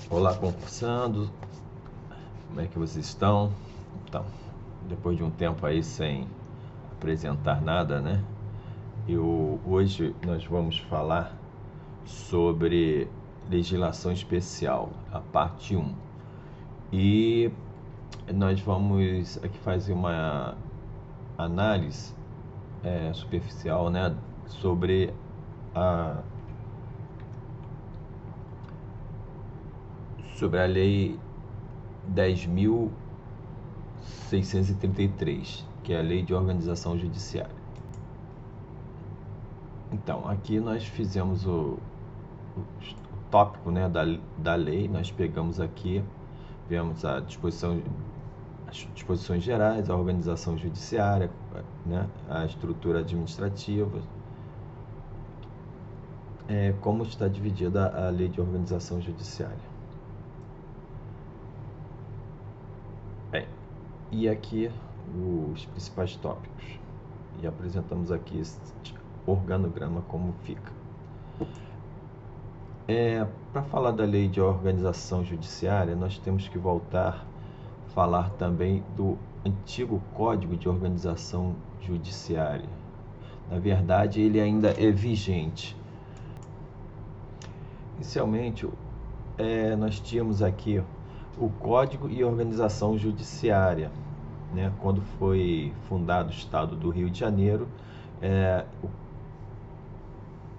Olá, concursando, como é que vocês estão? Então, depois de um tempo aí sem apresentar nada, né? Hoje nós vamos falar sobre legislação especial, a parte 1. E nós vamos aqui fazer uma análise superficial, né, sobre a Lei 10.633, que é a Lei de Organização Judiciária. Então, aqui nós fizemos o tópico, né, da lei, nós pegamos aqui, vemos as disposições gerais, a organização judiciária, né, a estrutura administrativa, como está dividida a Lei de Organização Judiciária. Bem, e aqui os principais tópicos. E apresentamos aqui esse organograma como fica. Para falar da Lei de Organização Judiciária, nós temos que voltar a falar também do antigo Código de Organização Judiciária. Na verdade, ele ainda é vigente. Inicialmente, nós tínhamos aqui o Código e Organização Judiciária, né? Quando foi fundado o Estado do Rio de Janeiro,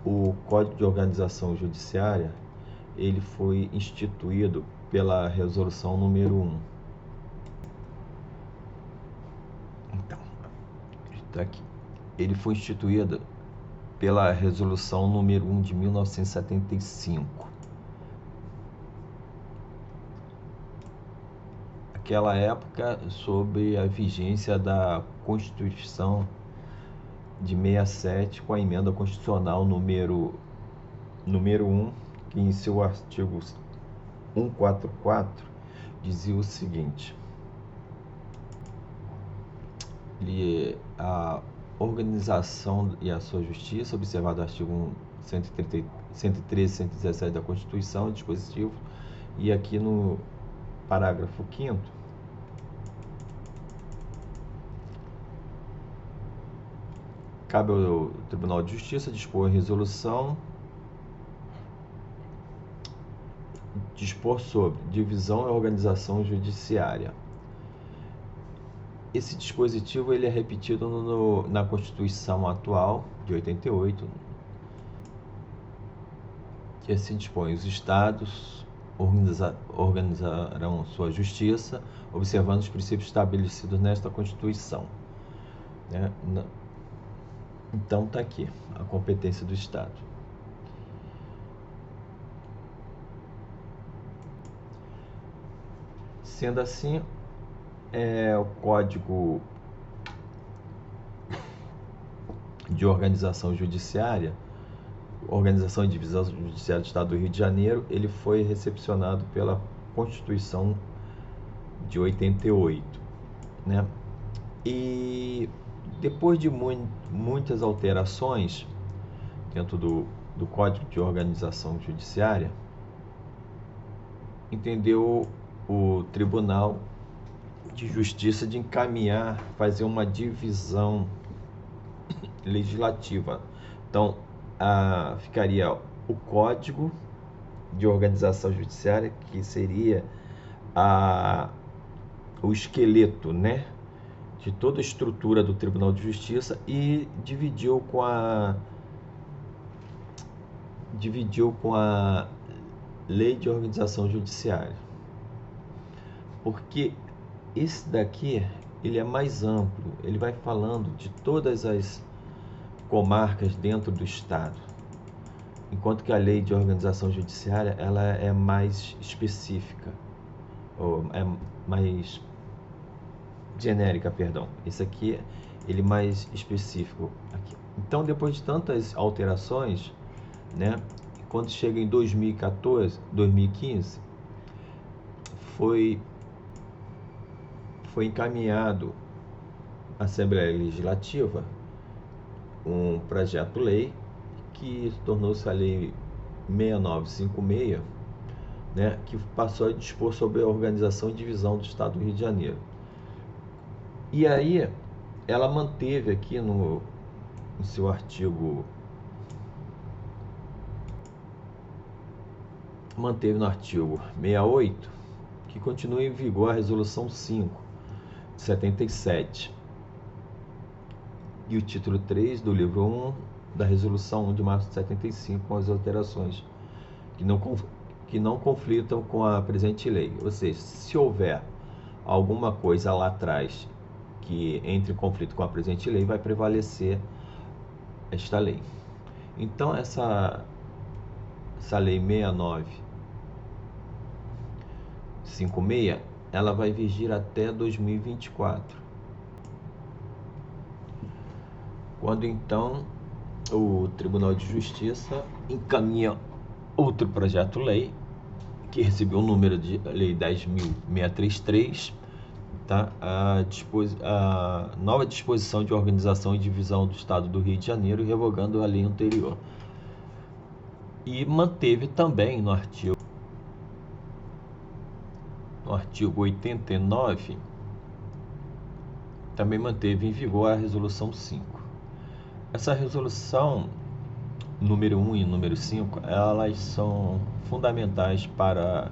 o Código de Organização Judiciária ele foi instituído pela Resolução número 1. Então, está aqui. Ele foi instituído pela Resolução número 1 de 1975. Aquela época, sob a vigência da Constituição de 67, com a emenda constitucional número 1, que em seu artigo 144 dizia o seguinte: a organização e a sua justiça, observado o artigo 113 e 117 da Constituição, dispositivo, e aqui no parágrafo 5º, cabe ao Tribunal de Justiça dispor sobre divisão e organização judiciária. Esse dispositivo ele é repetido na Constituição atual, de 88, que assim dispõe: os Estados organizarão sua justiça, observando os princípios estabelecidos nesta Constituição. Então está aqui a competência do Estado. Sendo assim, o Código de Organização Judiciária, Organização e Divisão Judiciária do Estado do Rio de Janeiro, ele foi recepcionado pela Constituição de 88, né? E depois de muitas alterações dentro do Código de Organização Judiciária, entendeu o Tribunal de Justiça de encaminhar, fazer uma divisão legislativa. Então, ficaria o Código de Organização Judiciária, que seria o esqueleto, né, de toda a estrutura do Tribunal de Justiça, e dividiu com a Lei de Organização Judiciária. Porque esse daqui, ele é mais amplo, ele vai falando de todas as comarcas dentro do Estado, enquanto que a Lei de Organização Judiciária ela é mais específica, ou é mais genérica, perdão. Esse aqui, ele é mais específico. Aqui. Então, depois de tantas alterações, né, quando chega em 2014, 2015, foi encaminhado à Assembleia Legislativa um projeto-lei que tornou-se a Lei 6956, né, que passou a dispor sobre a organização e divisão do Estado do Rio de Janeiro. E aí ela manteve aqui no seu artigo, manteve no artigo 68 que continua em vigor a Resolução 5 de 77 e o título 3 do livro 1 da Resolução 1 de março de 75, com as alterações que não conflitam com a presente lei. Ou seja, se houver alguma coisa lá atrás que entre em conflito com a presente lei, vai prevalecer esta lei. Então, essa lei 6956, ela vai vigir até 2024. Quando então o Tribunal de Justiça encaminha outro projeto-lei, que recebeu o número de Lei 10.633, tá? A nova disposição de organização e divisão do Estado do Rio de Janeiro, revogando a lei anterior. E manteve também no artigo 89, também manteve em vigor a Resolução 5. Essa resolução número 1 e número 5, elas são fundamentais para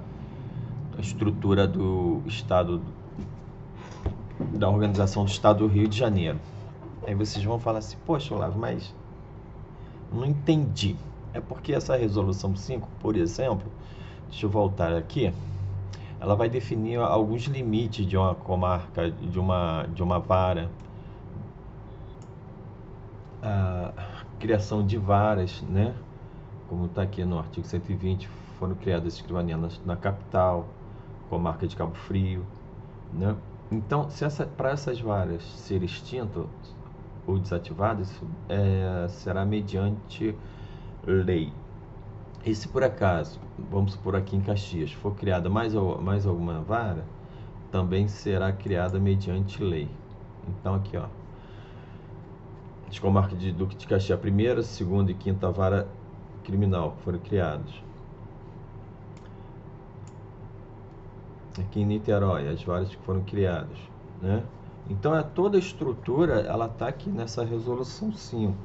a estrutura do Estado, da organização do Estado do Rio de Janeiro. Aí vocês vão falar assim, poxa, Olavo, mas não entendi. É porque essa resolução 5, por exemplo, deixa eu voltar aqui, ela vai definir alguns limites de uma comarca, de uma vara, a criação de varas, né? Como está aqui no artigo 120, foram criadas escrivanias na capital, comarca de Cabo Frio, né? Então, para essas varas serem extintas ou desativadas, será mediante lei. E se por acaso, vamos supor aqui em Caxias, for criada mais alguma vara, também será criada mediante lei. Então aqui, ó, as comarcas de Duque de Caxias, a primeira, segunda e quinta vara criminal foram criados. Aqui em Niterói, as varas que foram criadas, né? Então, toda a estrutura, ela está aqui nessa resolução 5.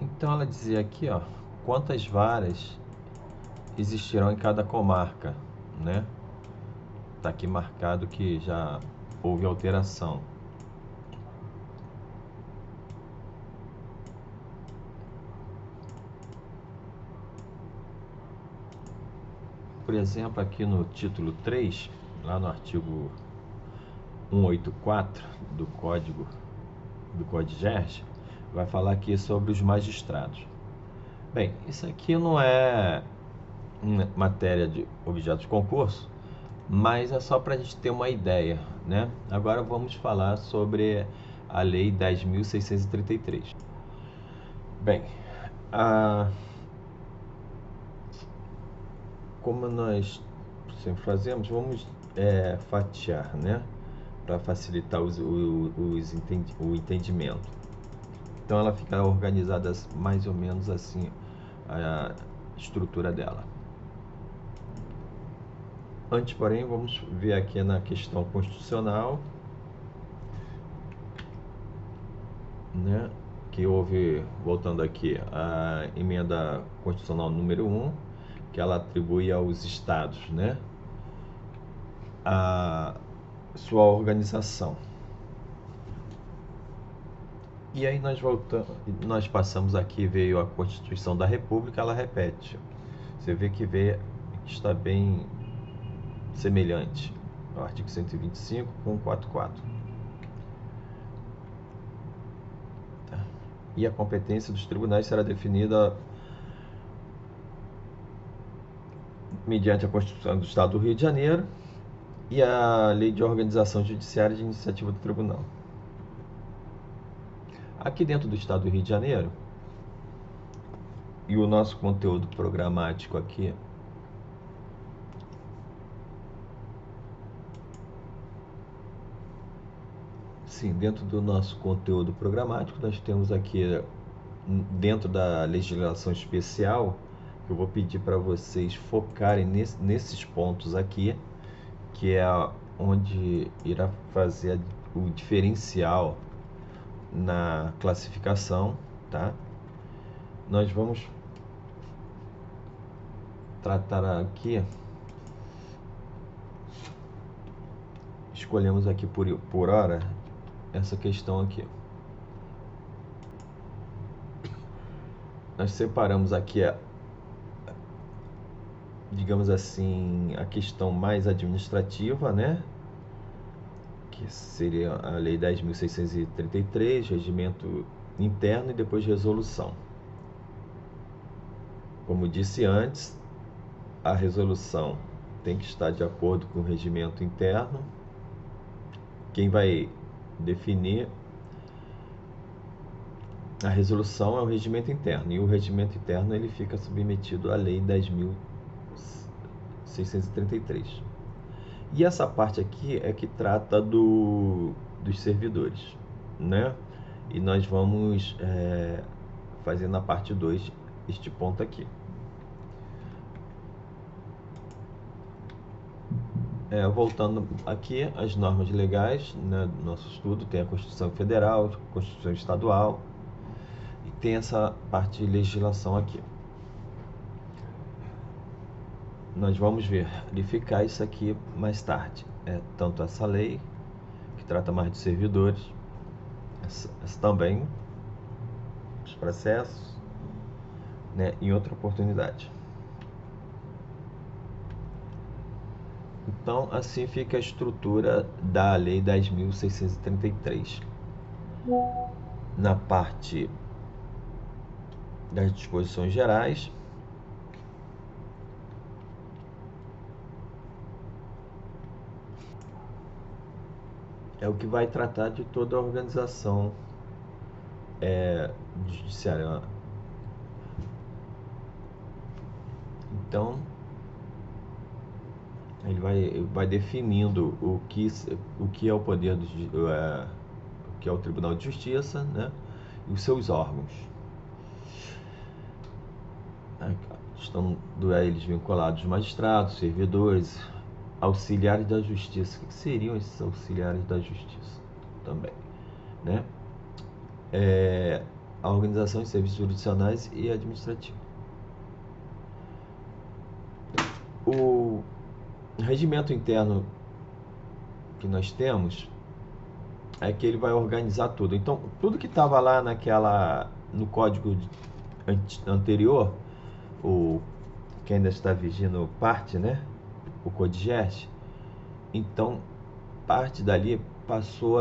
Então, ela dizia aqui, ó, quantas varas existirão em cada comarca, né? Está aqui marcado que já houve alteração. Por exemplo, aqui no título 3, lá no artigo 184 do Código GERJ, vai falar aqui sobre os magistrados. Bem, isso aqui não é matéria de objeto de concurso, mas é só para a gente ter uma ideia, né? Agora vamos falar sobre a Lei 10.633. Bem, como nós sempre fazemos, vamos fatiar, né? Para facilitar o entendimento. Então ela fica organizada mais ou menos assim, a estrutura dela. Antes, porém, vamos ver aqui na questão constitucional, né, que houve, voltando aqui, a emenda constitucional número 1, que ela atribui aos estados, né, a sua organização. E aí nós passamos aqui, veio a Constituição da República, ela repete. Você vê que está bem semelhante ao artigo 125 com 44. Tá. E a competência dos tribunais será definida mediante a Constituição do Estado do Rio de Janeiro e a Lei de Organização Judiciária de Iniciativa do Tribunal. Aqui dentro do Estado do Rio de Janeiro, e o nosso conteúdo programático aqui assim, dentro do nosso conteúdo programático, nós temos aqui, dentro da legislação especial, eu vou pedir para vocês focarem nesses pontos aqui, que é onde irá fazer o diferencial na classificação, tá? Nós vamos tratar aqui, escolhemos aqui por hora essa questão aqui. Nós separamos aqui digamos assim, a questão mais administrativa, né? Que seria a Lei 10.633, regimento interno e depois resolução. Como disse antes, a resolução tem que estar de acordo com o regimento interno. Quem vai definir a resolução é o regimento interno, e o regimento interno ele fica submetido à Lei 10.633. E essa parte aqui é que trata dos servidores, né? E nós vamos fazer na parte 2 este ponto aqui. Voltando aqui às normas legais, né, do nosso estudo, tem a Constituição Federal, a Constituição Estadual, e tem essa parte de legislação aqui. Nós vamos verificar isso aqui mais tarde. Tanto essa lei, que trata mais de servidores, essa também, os processos, né, em outra oportunidade. Então, assim fica a estrutura da Lei 10.633. Na parte das disposições gerais, é o que vai tratar de toda a organização judiciária. Então, ele vai definindo o que é o poder o que é o Tribunal de Justiça, né, e os seus órgãos. Estão eles vinculados magistrados, servidores, auxiliares da Justiça. O que seriam esses auxiliares da Justiça também, né? A organização de serviços jurisdicionais e administrativos. O regimento interno que nós temos é que ele vai organizar tudo. Então, tudo que estava lá no código anterior, que ainda está vigindo parte, né? O CODIGEST, então parte dali passou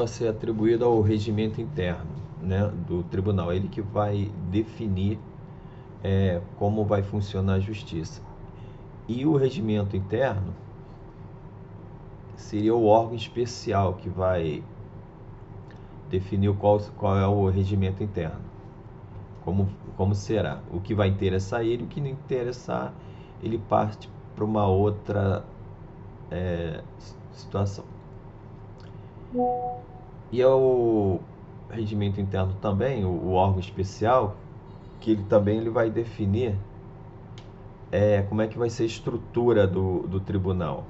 a ser atribuído ao regimento interno, né, do tribunal. Ele que vai definir como vai funcionar a justiça. E o regimento interno seria o órgão especial que vai definir qual é o regimento interno, como será. O que vai interessar ele, o que não interessar, ele parte para uma outra situação. E é o regimento interno também, o órgão especial, que ele vai definir como é que vai ser a estrutura do tribunal,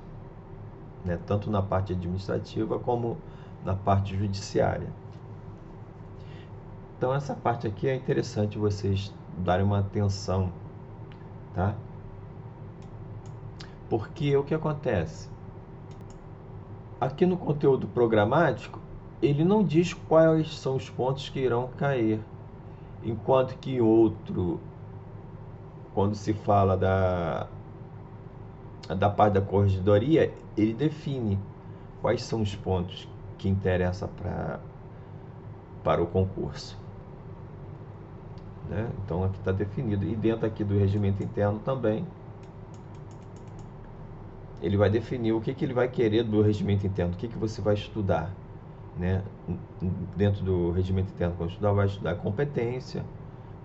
né? Tanto na parte administrativa como na parte judiciária. Então essa parte aqui é interessante vocês darem uma atenção, tá? Porque o que acontece? Aqui no conteúdo programático, ele não diz quais são os pontos que irão cair, enquanto que outro, quando se fala da parte da corregedoria, ele define quais são os pontos que interessam para o concurso, né? Então aqui está definido, e dentro aqui do regimento interno também ele vai definir o que ele vai querer do regimento interno, o que você vai estudar, né? Dentro do regimento interno, quando estudar, vai estudar competência,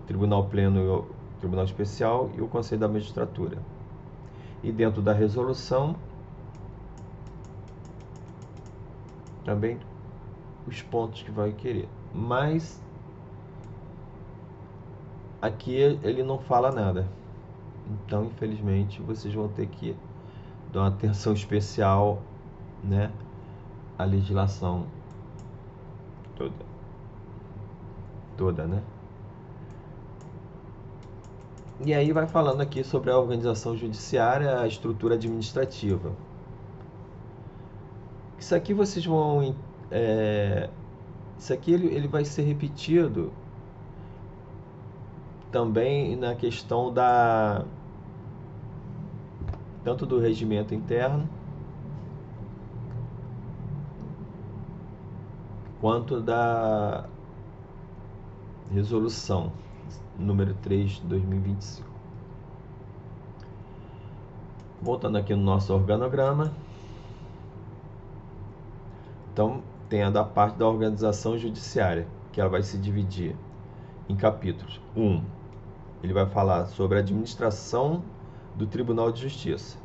tribunal pleno Tribunal Especial e o Conselho da Magistratura. E dentro da resolução, também os pontos que vai querer. Mas aqui ele não fala nada. Então, infelizmente, vocês vão ter que dar uma atenção especial, né, à legislação toda, né? E aí vai falando aqui sobre a organização judiciária, a estrutura administrativa. Isso aqui vocês vão... isso aqui ele vai ser repetido também na questão tanto do regimento interno quanto da resolução número 3 de 2025. Voltando aqui no nosso organograma. Então, tem a da parte da organização judiciária, que ela vai se dividir em capítulos. 1, ele vai falar sobre a administração do Tribunal de Justiça.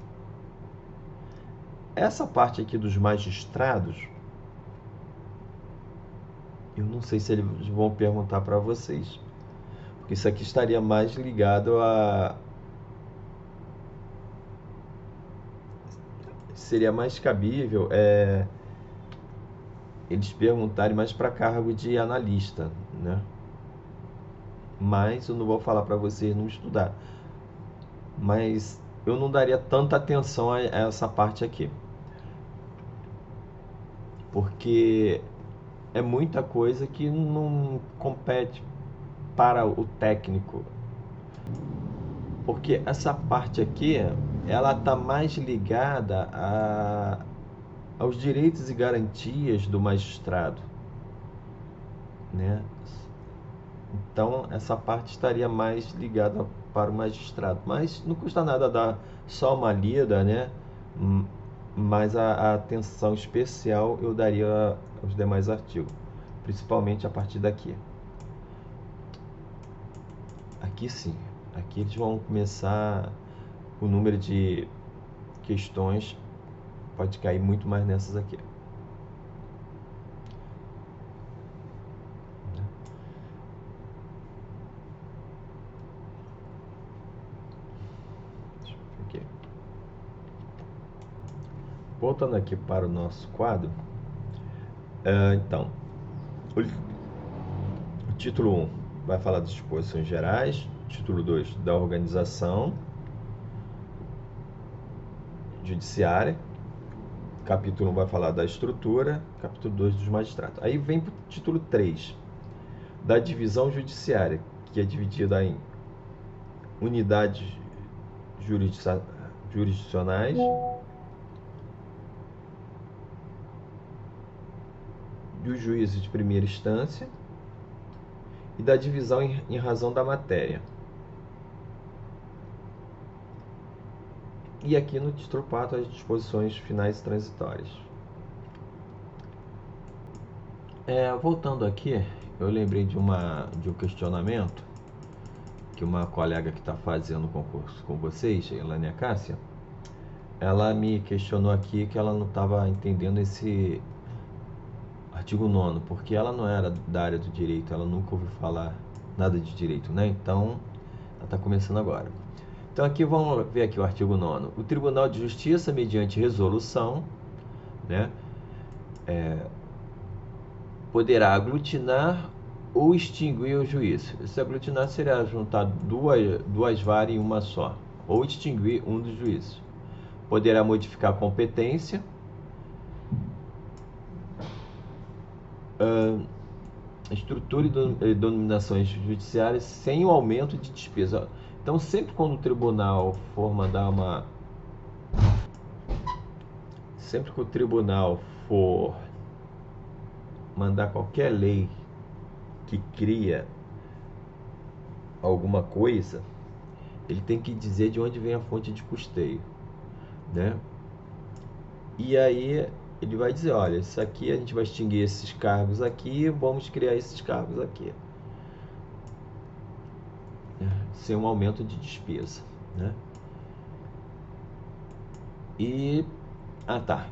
Essa parte aqui dos magistrados, eu não sei se eles vão perguntar para vocês, porque isso aqui estaria mais ligado a... Seria mais cabível eles perguntarem mais para cargo de analista, né? Mas eu não vou falar para vocês não estudar. Mas eu não daria tanta atenção a essa parte aqui, porque é muita coisa que não compete para o técnico. Porque essa parte aqui, ela está mais ligada aos direitos e garantias do magistrado, né? Então, essa parte estaria mais ligada para o magistrado. Mas não custa nada dar só uma lida, né? Mas a atenção especial eu daria aos demais artigos, principalmente a partir daqui. Aqui sim, aqui eles vão começar, o número de questões pode cair muito mais nessas aqui. Voltando aqui para o nosso quadro, então, o título 1 vai falar das disposições gerais, título 2 da organização judiciária, capítulo 1 vai falar da estrutura, capítulo 2 dos magistrados. Aí vem para o título 3, da divisão judiciária, que é dividida em unidades jurisdicionais, dos juízes de primeira instância e da divisão em razão da matéria. E aqui no título 4 as disposições finais e transitórias. Voltando aqui, eu lembrei de um questionamento que uma colega que está fazendo o concurso com vocês, Elânia Cássia, ela me questionou aqui que ela não estava entendendo esse artigo 9º, porque ela não era da área do direito, ela nunca ouviu falar nada de direito, né? Então, ela está começando agora. Então, aqui vamos ver aqui o artigo 9º. O Tribunal de Justiça, mediante resolução, né, poderá aglutinar ou extinguir o juízo. Esse aglutinar seria juntar duas varas em uma só, ou extinguir um dos juízes. Poderá modificar a competência, estrutura e denominações judiciárias sem o aumento de despesa. Então, sempre quando o tribunal for mandar sempre que o tribunal for mandar qualquer lei que cria alguma coisa, ele tem que dizer de onde vem a fonte de custeio, né? E aí ele vai dizer, olha, isso aqui a gente vai extinguir esses cargos aqui, vamos criar esses cargos aqui. sem um aumento de despesa, né? E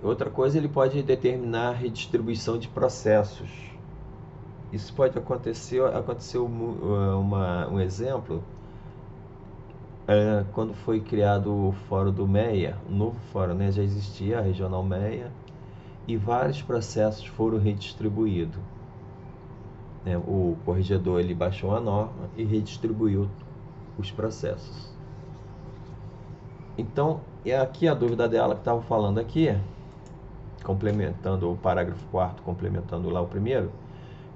outra coisa, ele pode determinar a redistribuição de processos. Isso pode acontecer. Aconteceu um exemplo quando foi criado o Fórum do MEIA, o novo fórum, né? Já existia a Regional MEIA e vários processos foram redistribuídos. O corregedor ele baixou a norma e redistribuiu os processos. Então, aqui a dúvida dela que estava falando aqui, complementando o parágrafo 4º, complementando lá o primeiro,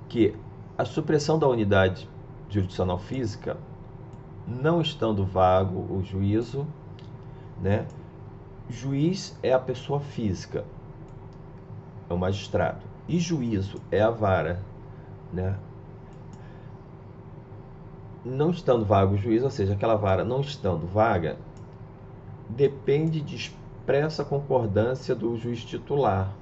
que a supressão da unidade jurisdicional física, não estando vago o juízo, né? Juiz é a pessoa física, é o magistrado, e juízo é a vara, né? Não estando vago o juízo, ou seja, aquela vara não estando vaga, depende de expressa concordância do juiz titular.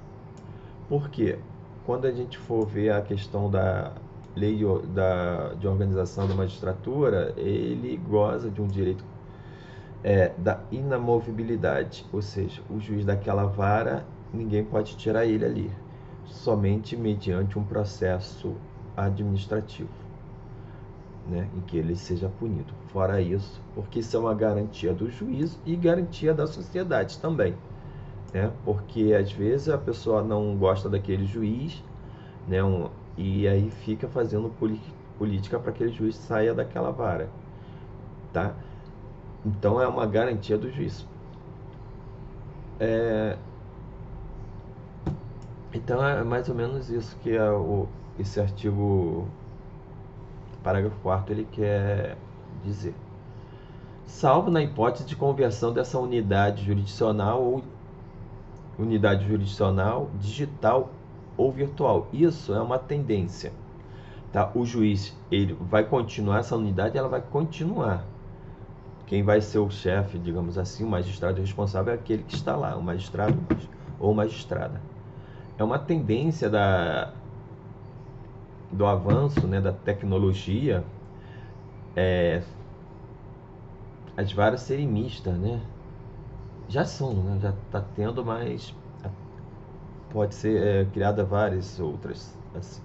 Por quê? Quando a gente for ver a questão da lei de organização da magistratura, ele goza de um direito da inamovibilidade, ou seja, o juiz daquela vara, ninguém pode tirar ele ali, somente mediante um processo administrativo, né, em que ele seja punido. Fora isso, porque isso é uma garantia do juízo e garantia da sociedade também, né, porque às vezes a pessoa não gosta daquele juiz, né, e aí fica fazendo política para que aquele juiz saia daquela vara, tá? Então é uma garantia do juiz. Então é mais ou menos isso que esse artigo, parágrafo 4º, ele quer dizer. Salvo na hipótese de conversão dessa unidade jurisdicional digital ou virtual. Isso é uma tendência, tá? O juiz, ele vai continuar, essa unidade ela vai continuar. Quem vai ser o chefe, digamos assim, o magistrado responsável é aquele que está lá, o magistrado ou magistrada. É uma tendência do avanço, né, da tecnologia, as varas serem mistas, né? Já são, né? Já está tendo, mas pode ser criada várias outras. Assim.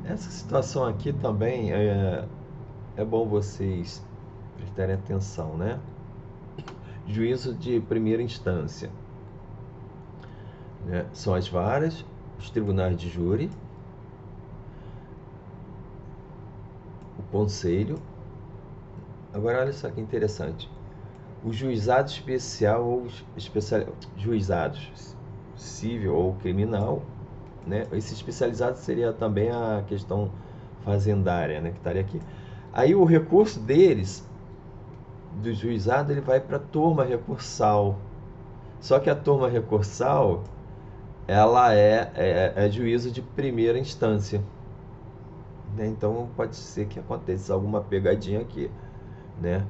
Essa situação aqui também é bom vocês prestarem atenção, né? Juízo de primeira instância, né? São as varas, os tribunais de júri, o conselho. Agora olha só que interessante. O juizado especial ou juizados civil ou criminal, né? Esse especializado seria também a questão fazendária, né, que estaria aqui. Aí o recurso deles, do juizado, ele vai para a turma recursal. Só que a turma recursal, ela é juízo de primeira instância, né? Então pode ser que aconteça alguma pegadinha aqui, né?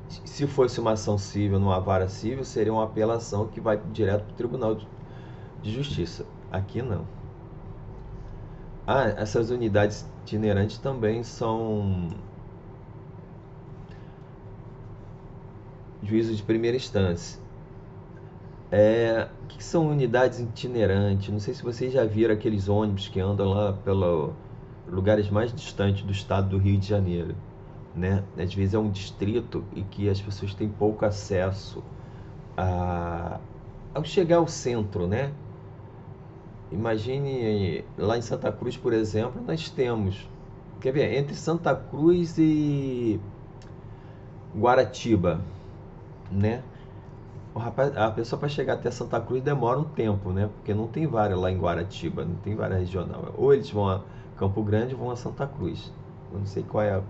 Se fosse uma ação civil numa vara civil, seria uma apelação que vai direto para o Tribunal de Justiça. Aqui não. Essas unidades itinerantes também são juízo de primeira instância. O que são unidades itinerantes? Não sei se vocês já viram aqueles ônibus que andam lá pelos lugares mais distantes do estado do Rio de Janeiro, né? Às vezes é um distrito e que as pessoas têm pouco acesso ao chegar ao centro, né? Imagine lá em Santa Cruz, por exemplo, nós temos, quer ver, entre Santa Cruz e Guaratiba, né? A pessoa para chegar até Santa Cruz demora um tempo, né? Porque não tem vara lá em Guaratiba, não tem vara regional. Ou eles vão a Campo Grande ou vão a Santa Cruz. Eu não sei qual é a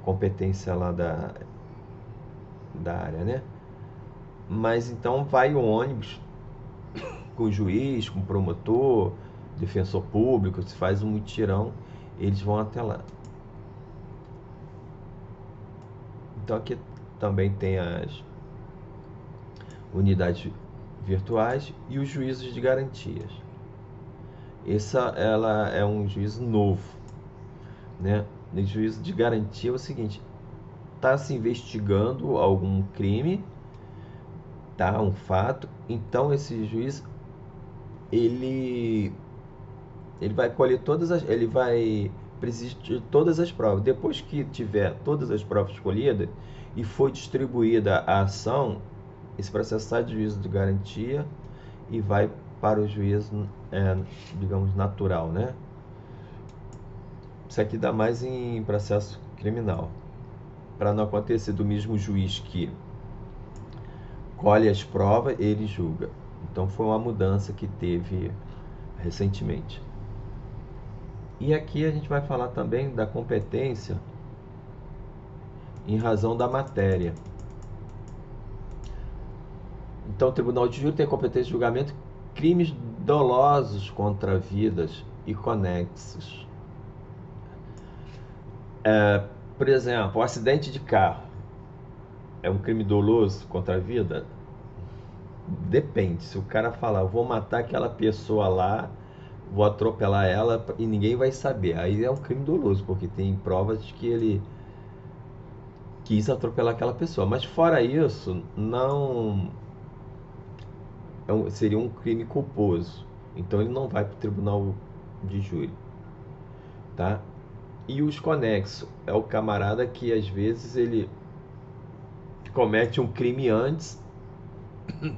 competência lá da área, né? Mas então vai o ônibus com o juiz, com o promotor, defensor público, se faz um mutirão, eles vão até lá. Então aqui também tem as unidades virtuais e os juízos de garantias. ela é um juízo novo, né? No juízo de garantia é o seguinte: está se investigando algum crime, tá? Um fato. Então esse juiz ele ele vai colher ele vai precisar de todas as provas. Depois que tiver todas as provas colhidas e foi distribuída a ação, esse processo sai do juízo de garantia e vai para o juízo, digamos, natural, né? Isso aqui dá mais em processo criminal, para não acontecer do mesmo juiz que colhe as provas, ele julga. Então foi uma mudança que teve recentemente. E aqui a gente vai falar também da competência em razão da matéria. Então o Tribunal de Júri tem competência de julgamento crimes dolosos contra vidas e conexos. Por exemplo, o acidente de carro é um crime doloso contra a vida? Depende. Se o cara falar, vou matar aquela pessoa lá, vou atropelar ela e ninguém vai saber, aí é um crime doloso, porque tem provas de que ele quis atropelar aquela pessoa. Mas fora isso, não seria um crime culposo. Então ele não vai para o tribunal de júri, tá? E os conexos é o camarada que às vezes ele comete um crime antes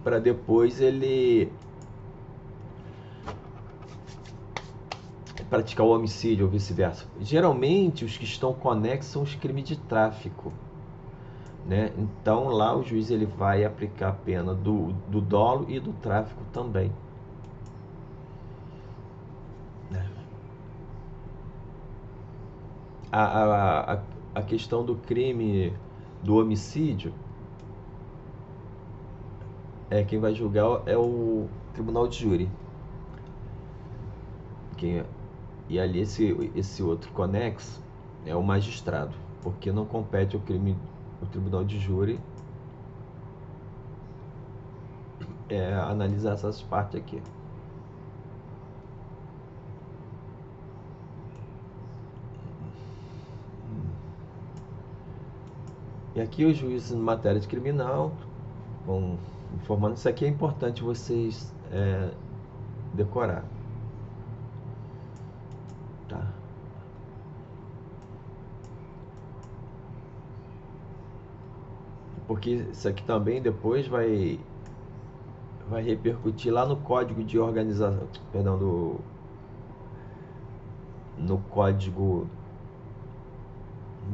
para depois ele praticar o homicídio ou vice-versa. Geralmente os que estão conexos são os crimes de tráfico, né? Então lá o juiz ele vai aplicar a pena do dolo e do tráfico também, né? A questão do crime do homicídio, quem vai julgar é o tribunal de júri. E ali esse outro conexo é o magistrado, porque não compete o tribunal de júri analisar essas partes aqui. E aqui os juízes em matéria de criminal vão informando. Isso aqui é importante vocês decorar, tá? Porque isso aqui também depois vai repercutir lá no código de organização, perdão, no código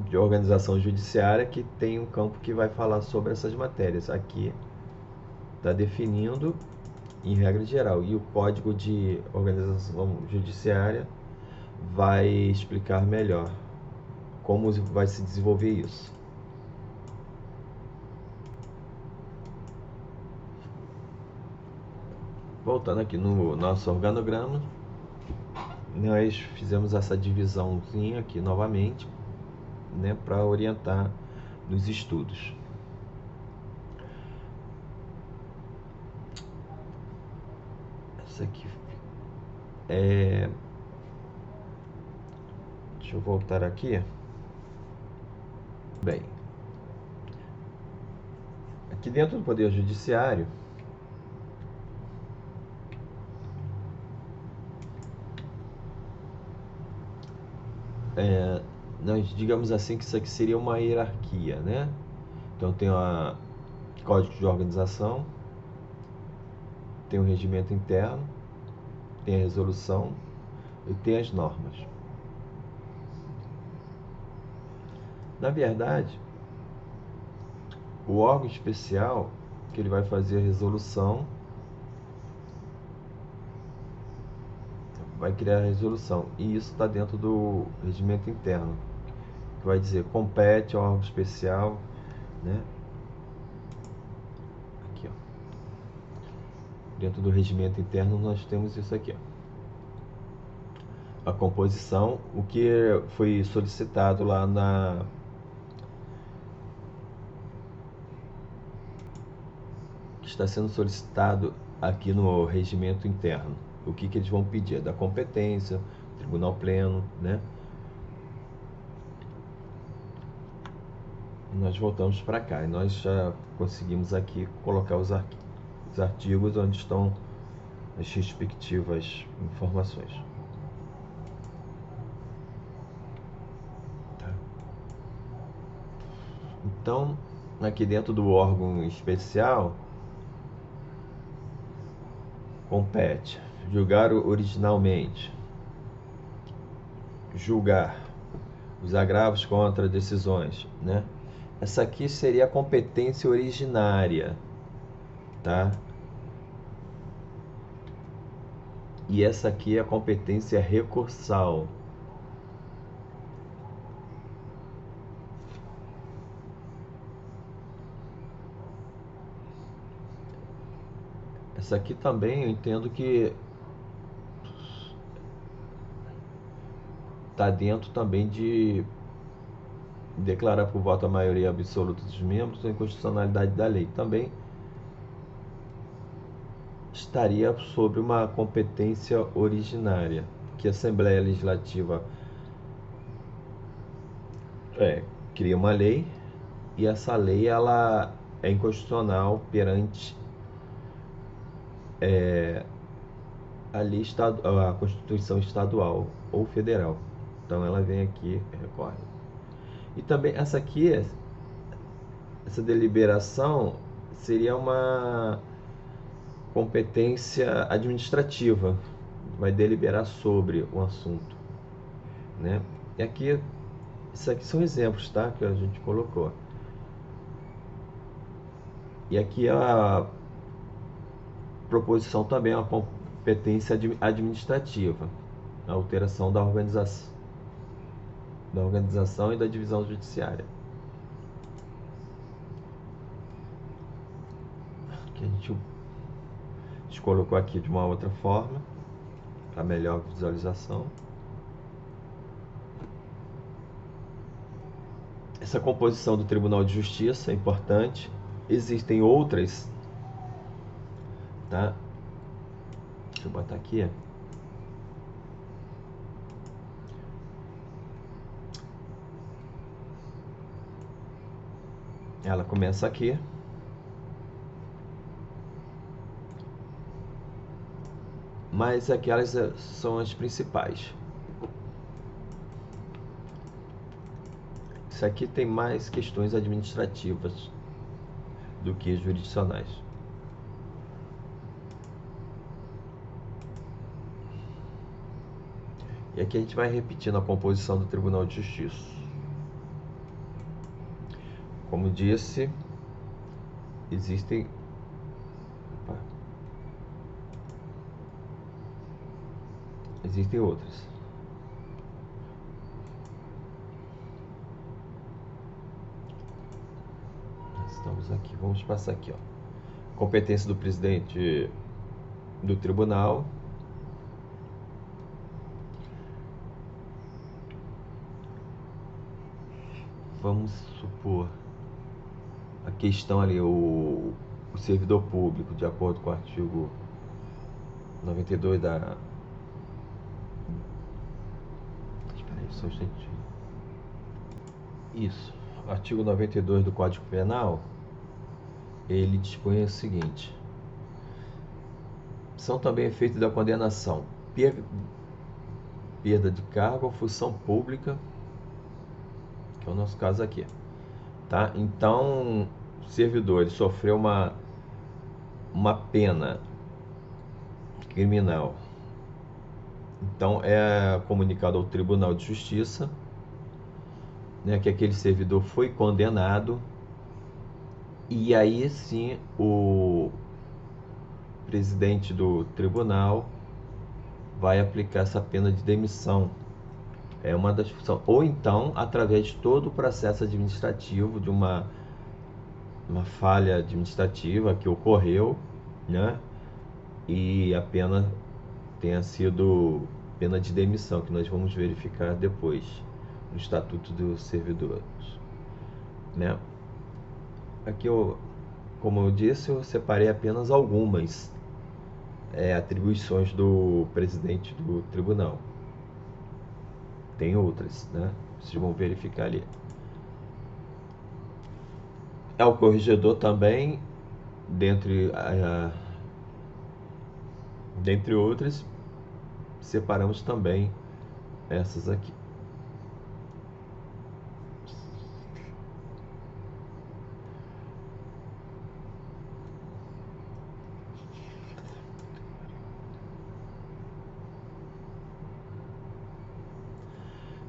de organização judiciária, que tem um campo que vai falar sobre essas matérias. Aqui está definindo em regra geral, e o código de organização judiciária vai explicar melhor como vai se desenvolver isso. Voltando aqui no nosso organograma, nós fizemos essa divisãozinha aqui novamente, né, para orientar nos estudos. Essa aqui deixa eu voltar aqui. Bem, aqui dentro do Poder Judiciário, nós digamos assim que isso aqui seria uma hierarquia, né? Então tem o código de organização, tem o regimento interno, tem a resolução e tem as normas. Na verdade, o órgão especial que ele vai fazer a resolução vai criar a resolução, e isso está dentro do regimento interno, que vai dizer compete ao órgão especial, né? Aqui, ó. Dentro do regimento interno nós temos isso aqui, ó. A composição, o que foi solicitado lá que está sendo solicitado aqui no regimento interno. o que eles vão pedir? Da competência, tribunal pleno, né? E nós voltamos para cá e nós já conseguimos aqui colocar os artigos onde estão as respectivas informações. Tá? Então, aqui dentro do órgão especial, compete julgar originalmente, julgar os agravos contra decisões, né? Essa aqui seria a competência originária, tá? E essa aqui é a competência recursal. Essa aqui também eu entendo que está dentro também de declarar por voto a maioria absoluta dos membros a inconstitucionalidade da lei. Também estaria sobre uma competência originária, que a Assembleia Legislativa cria uma lei e essa lei ela é inconstitucional perante a lei a Constituição estadual ou federal. Então ela vem aqui e recorre. E também essa aqui, essa deliberação seria uma competência administrativa, vai deliberar sobre o assunto, né? E aqui, isso aqui são exemplos, tá? Que a gente colocou. E aqui a proposição também é uma competência administrativa, a alteração da organização e da divisão judiciária. Que a gente colocou aqui de uma outra forma, para melhor visualização. Essa composição do Tribunal de Justiça é importante. Existem outras, tá? Deixa eu botar aqui. Ela começa aqui. Mas aquelas são as principais. Isso aqui tem mais questões administrativas do que jurisdicionais. E aqui a gente vai repetindo a composição do Tribunal de Justiça. Como disse, existem outras. Estamos aqui, vamos passar aqui, ó. Competência do presidente do tribunal. Vamos supor a questão ali, o servidor público, de acordo com o artigo 92 da... Espera aí, só um instantinho. Isso, artigo 92 do Código Penal, ele dispõe o seguinte: são também efeitos da condenação perda de cargo ou função pública, que é o nosso caso aqui, tá? Então, o servidor ele sofreu uma pena criminal, então é comunicado ao Tribunal de Justiça, né, que aquele servidor foi condenado, e aí sim o presidente do tribunal vai aplicar essa pena de demissão. É uma das funções. Ou então, através de todo o processo administrativo, de uma falha administrativa que ocorreu, né? E a pena tenha sido pena de demissão, que nós vamos verificar depois no Estatuto dos Servidores, né? Aqui, como eu disse, eu separei apenas algumas, atribuições do presidente do tribunal. Tem outras, né? Vocês vão verificar ali. O corregedor também, dentre outras, separamos também essas aqui.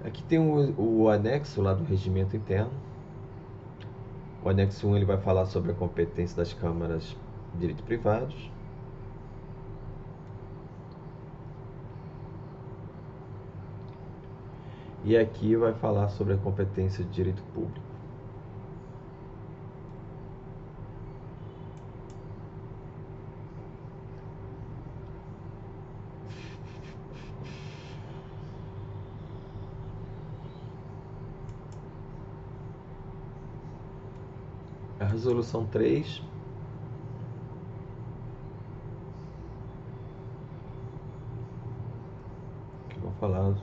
Aqui tem o anexo lá do regimento interno. O anexo 1 ele vai falar sobre a competência das câmaras de direito privados. E aqui vai falar sobre a competência de direito público. A resolução 3 que eu vou falar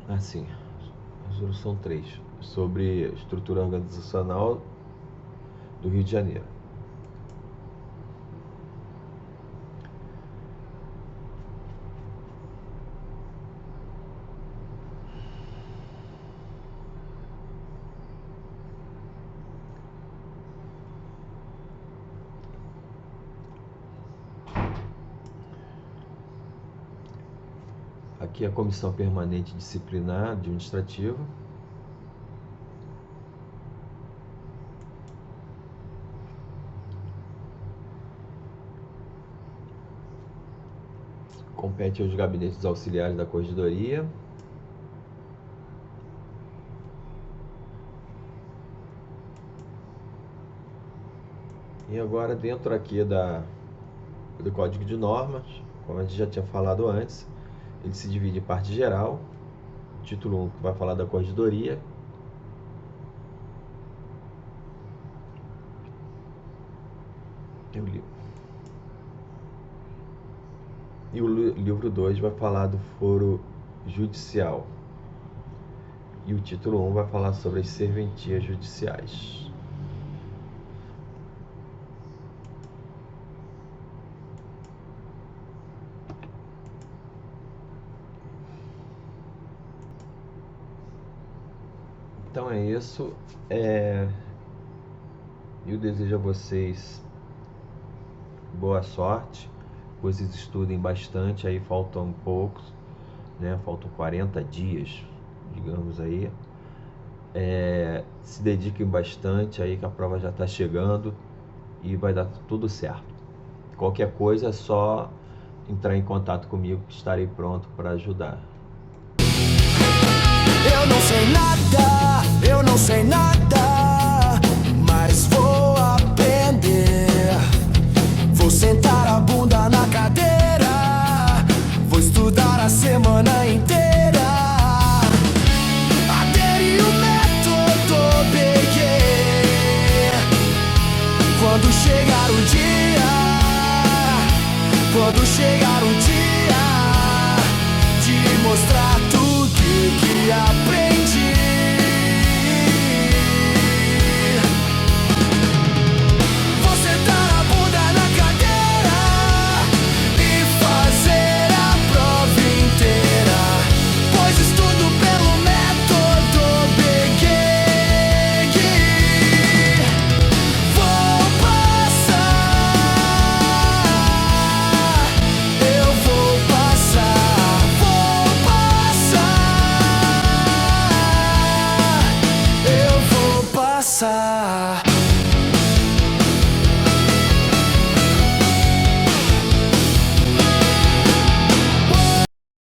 assim, resolução 3 sobre estrutura organizacional do Rio de Janeiro. Aqui a Comissão Permanente Disciplinar Administrativa. Compete aos gabinetes auxiliares da Corregedoria. E agora dentro aqui do Código de Normas, como a gente já tinha falado antes, ele se divide em parte geral, título 1 que vai falar da Corregedoria, e o livro 2 vai falar do foro judicial, e o título 1 vai falar sobre as serventias judiciais. Então é isso. Eu desejo a vocês boa sorte. Vocês estudem bastante. Aí faltam poucos, né? Faltam 40 dias, digamos aí. Se dediquem bastante aí, que a prova já está chegando e vai dar tudo certo. Qualquer coisa é só entrar em contato comigo, que estarei pronto para ajudar. Eu não sei nada, eu não sei nada, mas vou aprender. Vou sentar a bunda na cadeira, vou estudar a semana inteira. Até o método peguei. Quando chegar o dia, quando chegar